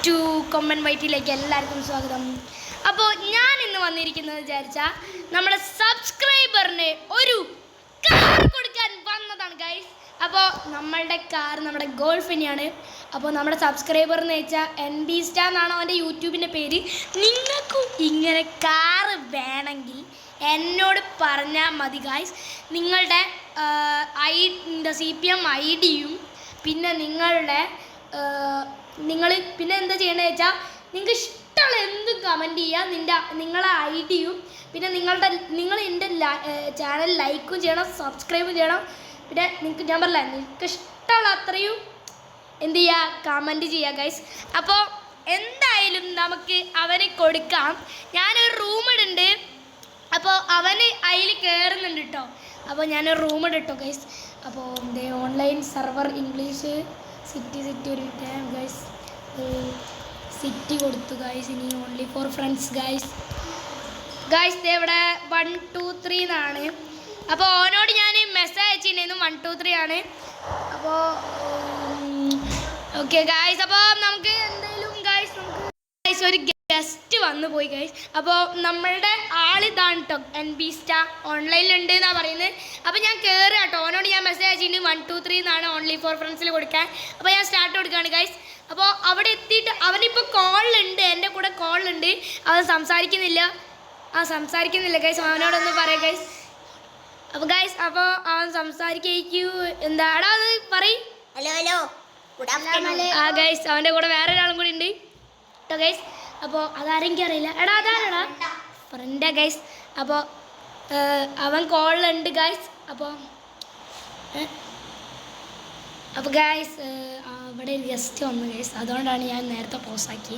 To കൊമ്പൻ വൈറ്റിയിലേക്ക് എല്ലാവർക്കും സ്വാഗതം. അപ്പോൾ ഞാൻ ഇന്ന് വന്നിരിക്കുന്നത് വിചാരിച്ചാൽ നമ്മുടെ സബ്സ്ക്രൈബറിന് ഒരു കാർ കൊടുക്കാൻ വന്നതാണ് ഗൈസ്. അപ്പോൾ നമ്മളുടെ കാർ നമ്മുടെ ഗോൾഫ് തന്നെയാണ്. അപ്പോൾ നമ്മുടെ സബ്സ്ക്രൈബർ എന്ന് വെച്ചാൽ NB Star എന്നാണ് അവൻ്റെ യൂട്യൂബിൻ്റെ പേര്. നിങ്ങൾക്കും ഇങ്ങനെ കാറ് വേണമെങ്കിൽ എന്നോട് പറഞ്ഞാൽ മതി ഗൈസ്. നിങ്ങളുടെ CPM ID-യും പിന്നെ നിങ്ങൾ പിന്നെ എന്താ ചെയ്യേണ്ടത് വെച്ചാൽ നിങ്ങൾക്ക് ഇഷ്ടമുള്ള എന്തും കമൻറ്റ് ചെയ്യുക. നിങ്ങളെ ID-യും പിന്നെ നിങ്ങൾ എൻ്റെ ചാനൽ ലൈക്കും ചെയ്യണം, സബ്സ്ക്രൈബും ചെയ്യണം. പിന്നെ നിങ്ങൾക്ക് ഞാൻ പറഞ്ഞില്ല, നിങ്ങൾക്ക് ഇഷ്ടമുള്ള അത്രയും എന്ത് ചെയ്യുക, കമൻറ്റ് ചെയ്യുക ഗൈസ്. അപ്പോൾ എന്തായാലും നമുക്ക് അവന് കൊടുക്കാം. ഞാനൊരു റൂം ഇടുന്നുണ്ട്, അപ്പോൾ അവന് അതിൽ കയറുന്നുണ്ട് കേട്ടോ. അപ്പോൾ ഞാനൊരു റൂം ഇട്ടോ ഗൈസ്. അപ്പോൾ എൻ്റെ ഓൺലൈൻ സെർവർ ഇംഗ്ലീഷ് സിറ്റി ഒരു ഗൈസ് സിറ്റി കൊടുത്തു ഗൈസ്. ഇനി ഓൺലി ഫോർ ഫ്രണ്ട്സ് ഗൈസ്. ഇവിടെ 1 2 3 എന്നാണ്. അപ്പോൾ ഓനോട് ഞാൻ മെസ്സേജ് അയച്ചിട്ടുണ്ടായിരുന്നു 1 2 3 ആണ്. അപ്പോൾ ഓക്കെ ഗൈസ്. അപ്പോൾ നമുക്ക് എന്തായാലും നമുക്ക് ഒരു ഗസ്റ്റ് വന്നു പോയി ഗൈസ്. അപ്പോൾ നമ്മളുടെ ആളിതാണ് കേട്ടോ, NB Star ഓൺലൈനിലുണ്ട് എന്നാണ് പറയുന്നത്. അപ്പോൾ ഞാൻ കയറുക കേട്ടോ. ഓനോട് ഞാൻ മെസ്സേജ് അയച്ചിട്ടുണ്ട് 1 2 3 എന്നാണ് ഓൺലി ഫോർ ഫ്രണ്ട്സിൽ കൊടുക്കാൻ. അപ്പോൾ ഞാൻ സ്റ്റാർട്ട് കൊടുക്കുകയാണ് ഗൈസ്. അപ്പോൾ അവിടെ എത്തിയിട്ട് അവനിപ്പോൾ കോളിലുണ്ട്, എൻ്റെ കൂടെ കോളിലുണ്ട്. അവൻ സംസാരിക്കുന്നില്ല ഗൈസ്. അവനോടൊന്ന് പറയാം ഗൈസ്. അപ്പോൾ ഗൈസ്, അപ്പോൾ അവൻ സംസാരിക്കൂ. എന്താടാ അത് പറയും. ഹലോ ആ ഗൈസ്, അവൻ്റെ കൂടെ വേറെ ഒരാളും കൂടി ഉണ്ട് കേട്ടോ ഗൈസ്. അപ്പോൾ അതാരെങ്കിലും അറിയില്ല. അതാരടാ ഫ്രണ്ടാ ഗൈസ്. അപ്പോൾ അവൻ കോളിലുണ്ട് ഗൈസ്. അപ്പോൾ ഗൈസ് അവിടെ ഒരു ഗസ്റ്റ് വന്നു ഗൈസ്. അതുകൊണ്ടാണ് ഞാൻ നേരത്തെ പോസാക്കി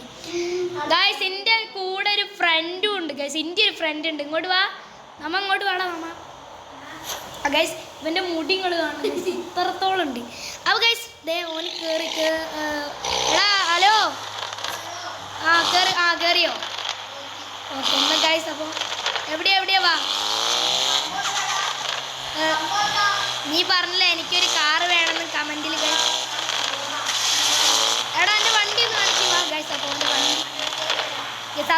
ഗൈസ്. എൻ്റെ കൂടെ ഒരു ഫ്രണ്ടും ഉണ്ട് ഗൈസ്. എൻ്റെ ഒരു ഫ്രണ്ട് ഉണ്ട്. ഇങ്ങോട്ട് വാ അങ്ങോട്ട് വാടാ ഗൈസ്. ഇവൻ്റെ മുടി ഇങ്ങോട്ട് കാണും ഗൈസ്, ഇത്രത്തോളം ഉണ്ട്. അപ്പോൾ ഗൈസ് ഓന് കയറി എടാ ഹലോ കയറിയോ? ഓക്കെ എന്നാ ഗൈസ്. അപ്പോൾ എവിടെയാ വാ. നീ പറഞ്ഞില്ലേ എനിക്കൊരു കാറ് വേണമെന്ന് കമൻറ്റിൽ ഗൈസ്. എടാ എൻ്റെ വണ്ടി ഒന്ന് കാണിക്കുക ഗൈസ്. അപ്പോൾ അവൻ്റെ വണ്ടി ഗൈസ്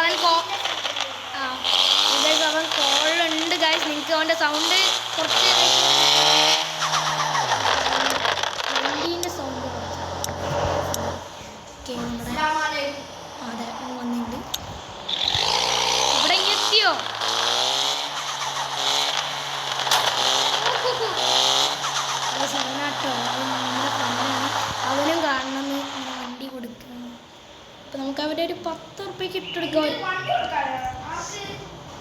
അവൻ കോളുണ്ട് ഗൈസ്. നിങ്ങൾക്ക് അവൻ്റെ സൗണ്ട് കുറച്ച് വണ്ടീൻ്റെ സൗണ്ട് ഓക്കെ. നമ്മുടെ അതെ വന്നിട്ടുണ്ട്. ഇവിടെ എത്തിയോ? സവനാട്ടോ, അത് നമ്മുടെ ഫ്രണ്ടാണ്. അവനും കാണണമെന്ന് വണ്ടി കൊടുക്കണം. അപ്പം നമുക്ക് അവിടെ ഒരു 10 ഉറുപ്പ്യക്ക് ഇട്ടെടുക്കാം.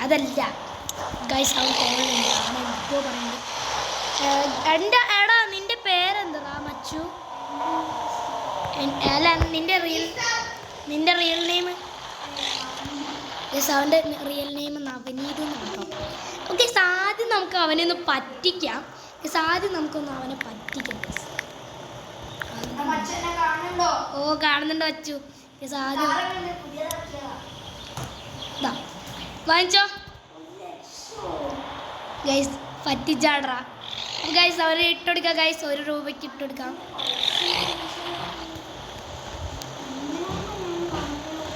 അതല്ല ഗൈസ്, അവൻ കോളുണ്ട്. അവൻ ഇപ്പോൾ പറയുന്നത് എടാ നിൻ്റെ പേരെന്താ മച്ചു? അല്ല നിൻ്റെ റിയൽ നെയിം ഗൈസ്. അവൻ്റെ റിയൽ നെയിം നവനീത് എന്നാട്ടോ. ഓക്കെ, ആദ്യം നമുക്ക് അവനൊന്ന് പറ്റിക്കാം. ആദ്യം നമുക്കൊന്ന് അവനെ പറ്റിക്കാം. ഓ കാണുന്നുണ്ടോ അച്ചു? ആദ്യം വാങ്ങിച്ചോ ഗൈസ്, പറ്റിച്ചാടാ. ഗൈസ് അവരെ ഇട്ടുകൊടുക്കാം ഗൈസ്. 1 രൂപയ്ക്ക് ഇട്ടുകൊടുക്കാം.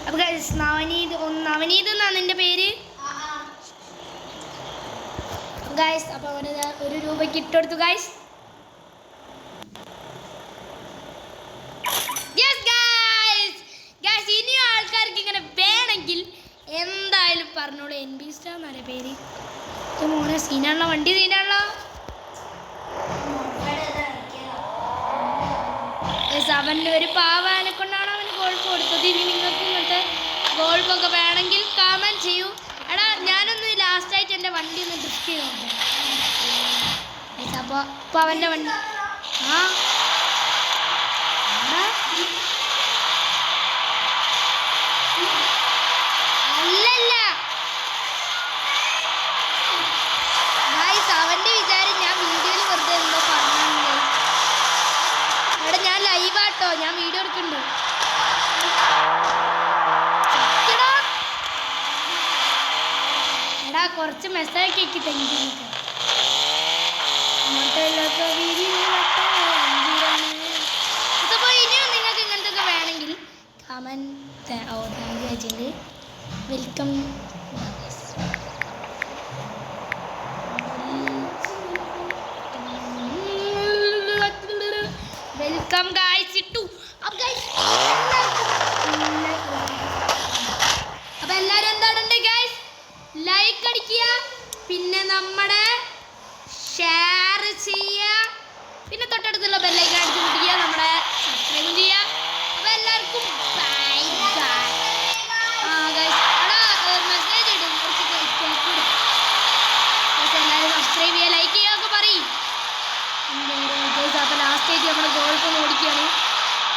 അപ്പോൾ ഗൈസ് നവനീത് എന്നാണ് എൻ്റെ പേര് ഗൈസ്. അപ്പോൾ അവന് 1 രൂപയ്ക്ക് ഇട്ടുകൊടുത്തു ഗൈസ്. ഇനിയും ആൾക്കാർക്ക് ഇങ്ങനെ വേണമെങ്കിൽ എന്തായാലും പറഞ്ഞോളൂ. NB Star എന്നല്ല പേര്. മോനെ സീനാണല്ലോ, വണ്ടി സീനാണല്ലോ. അവൻ്റെ ഒരു പാവാനെ കൊണ്ടാണ് അവന് ഗോൾഫ് കൊടുത്തത്. ഇനി നിങ്ങൾക്ക് ഇങ്ങനത്തെ ഗോൾഫൊക്കെ വേണമെങ്കിൽ കമൻറ്റ് ചെയ്യൂ. എടാ ഞാനൊന്ന് ലാസ്റ്റായിട്ട് എൻ്റെ വണ്ടി ഒന്ന് ഡ്രിഫ്റ്റ് ചെയ്തോട്ടെ. അപ്പോൾ അവൻ്റെ വണ്ടി അല്ലല്ല ഗൈസ്, അവൻ്റെ വിചാരം ഞാൻ വീഡിയോയിൽ വെറുതെ എന്തോ പറഞ്ഞു. എടാ ഞാൻ ലൈവാട്ടോ, ഞാൻ വീഡിയോ എടുക്കുന്നുണ്ട്. എടാ കുറച്ച് മെസ്സേജ് ഒക്കെ തെങ്ങി. അപ്പോൾ ഇനിയും നിങ്ങൾക്ക് ഇങ്ങനത്തെ ഒക്കെ വേണമെങ്കിൽ കമൻറ്റ് താങ്ക് യു അയച്ചിട്ടുണ്ട്. വെൽക്കം വെൽക്കം ഗായ്സ് ഇട്ടു. അപ്പോൾ എല്ലാവരും എന്താണുണ്ട് ഗായ്സ്, ലൈക്ക് അടിക്കുക, പിന്നെ നമ്മുടെ ഷെയർ ചെയ്യുക, പിന്നെ തൊട്ടടുത്തുള്ള ബെല്ലൈക്കൺ അടിച്ച് പിടിക്കുക, നമ്മുടെ സബ്സ്ക്രൈബും ചെയ്യുക. അപ്പോൾ എല്ലാവർക്കും ബൈ ബൈ. ഗായ്സ് അവിടെ മെസ്സേജ് ഇടും കുറച്ച് കേൾക്കൂടെ. എല്ലാവരും സബ്സ്ക്രൈബ് ചെയ്യുക, ലൈക്ക് ചെയ്യുക ഒക്കെ പറയും. അപ്പോൾ ലാസ്റ്റായിട്ട് നമ്മൾ ഗോൾഫ് ഒന്ന് ഓടിക്കുകയാണ്.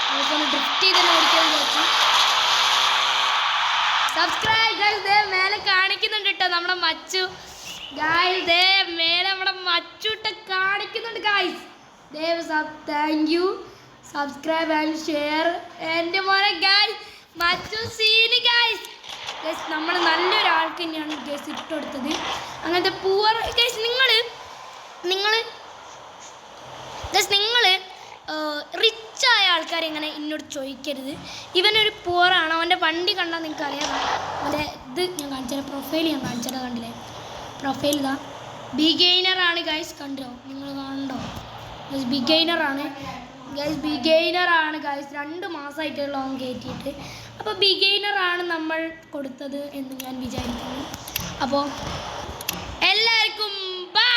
ഗോൾഫൊന്ന് ഡ്രിഫ്റ്റ് ചെയ്ത് തന്നെ ഓടിക്കാമെന്ന് വിചാരിച്ചു. സബ്സ്ക്രൈബ് ഗൈസ്, ദേ മേലെ കാണിക്കുന്നുണ്ട് കേട്ടോ നമ്മുടെ മച്ചു ഗായ്സ്. ദേ മേലെ നമ്മുടെ മച്ചുട്ട് കാണിക്കുന്നുണ്ട് guys. Dev thank you. Subscribe and share. എൻ്റെ മോനെ ഗായ്സ് മച്ചു സീന് ഗായ്സ്. ഗൈസ് നമ്മൾ നല്ലൊരാൾക്ക് തന്നെയാണ് ഗൈസ് ഇട്ടുകൊടുത്തത്. അങ്ങനത്തെ പൂവർ ഗൈസ് നിങ്ങൾ റിച്ചായ ആൾക്കാർ ഇങ്ങനെ എന്നോട് ചോദിക്കരുത്. ഇവനൊരു പൂവറാണ്, അവൻ്റെ വണ്ടി കണ്ടാൽ നിങ്ങൾക്ക് അറിയാം. അവൻ്റെ ഇത് ഞാൻ കാണിച്ചത്, പ്രൊഫൈൽ ഞാൻ കാണിച്ചത് കണ്ടില്ലേ, പ്രൊഫൈൽ ഇതാ. ബിഗെയിനറാണ് ഗൈസ്, കണ്ടോ നിങ്ങൾ കണ്ടോ ഗൈസ്, ബിഗെയിനറാണ് ഗൈസ്. 2 മാസമായിട്ടുള്ള ഓൺ കയറ്റിയിട്ട്. അപ്പോൾ ബിഗെയിനറാണ് നമ്മൾ കൊടുത്തത് എന്ന് ഞാൻ വിചാരിക്കുന്നു. അപ്പോൾ എല്ലാവർക്കും ബൈ.